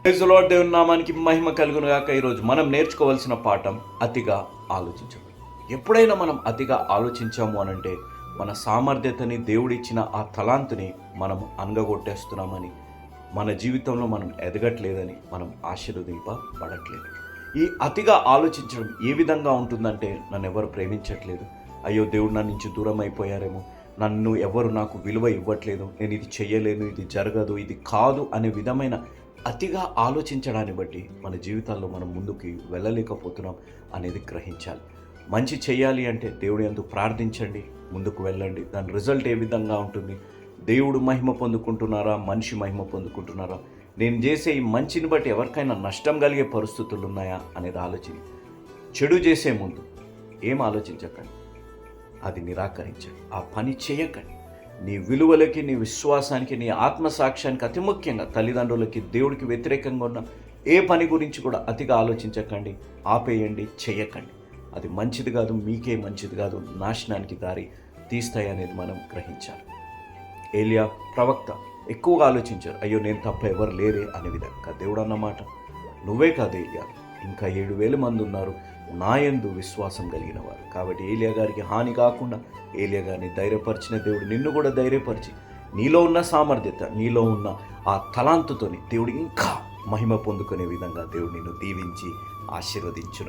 Praise the lord. దేవుని నామానికి మహిమ కలుగును గాక. ఈరోజు మనం నేర్చుకోవాల్సిన పాఠం అతిగా ఆలోచించడం. ఎప్పుడైనా మనం అతిగా ఆలోచించాము అనంటే మన సామర్థ్యతని, దేవుడిచ్చిన ఆ తలాంతుని మనం అనగగొట్టేస్తున్నామని, మన జీవితంలో మనం ఎదగట్లేదని, మనం ఆశీర్వదింపబడట్లేదు. ఈ అతిగా ఆలోచించడం ఏ విధంగా ఉంటుందంటే, నన్ను ఎవరు ప్రేమించట్లేదు, అయ్యో దేవుడు నా నుంచి దూరం అయిపోయారేమో, నన్ను ఎవరు నాకు విలువ ఇవ్వట్లేదు, నేను ఇది చెయ్యలేను, ఇది జరగదు, ఇది కాదు అనే విధమైన అతిగా ఆలోచించడాన్ని బట్టి మన జీవితాల్లో మనం ముందుకు వెళ్ళలేకపోతున్నాం అనేది గ్రహించాలి. మంచి చేయాలి అంటే దేవుడు యందు ప్రార్థించండి, ముందుకు వెళ్ళండి. దాని రిజల్ట్ ఏ విధంగా ఉంటుంది, దేవుడు మహిమ పొందుకుంటున్నారా, మనిషి మహిమ పొందుకుంటున్నారా, నేను చేసే ఈ మంచిని బట్టి ఎవరికైనా నష్టం కలిగే పరిస్థితులు ఉన్నాయా అనేది ఆలోచన. చెడు చేసే ముందు ఏం ఆలోచించకండి, అది నిరాకరించండి, ఆ పని చేయకండి. నీ విలువలకి, నీ విశ్వాసానికి, నీ ఆత్మసాక్ష్యానికి, అతి ముఖ్యంగా తల్లిదండ్రులకి, దేవుడికి వ్యతిరేకంగా ఉన్న ఏ పని గురించి కూడా అతిగా ఆలోచించకండి, ఆపేయండి, చేయకండి. అది మంచిది కాదు, మీకే మంచిది కాదు, నాశనానికి దారి తీస్తాయి అనేది మనం గ్రహించాలి. ఏలియా ప్రవక్త ఎక్కువగా ఆలోచించారు, అయ్యో నేను తప్ప ఎవరు లేరే అనే విధంగా. దేవుడు అన్నమాట, నువ్వే కాదు ఏలియా, ఇంకా 7,000 మంది ఉన్నారు నా యందు విశ్వాసం కలిగిన వారు. కాబట్టి ఏలియా గారికి హాని కాకుండా ఏలియా గారిని ధైర్యపరిచిన దేవుడు నిన్ను కూడా ధైర్యపరిచి, నీలో ఉన్న సామర్థ్యత, నీలో ఉన్న ఆ తలాంతుతోని దేవుడు ఇంకా మహిమ పొందుకునే విధంగా దేవుడు నిన్ను దీవించి ఆశీర్వదించును.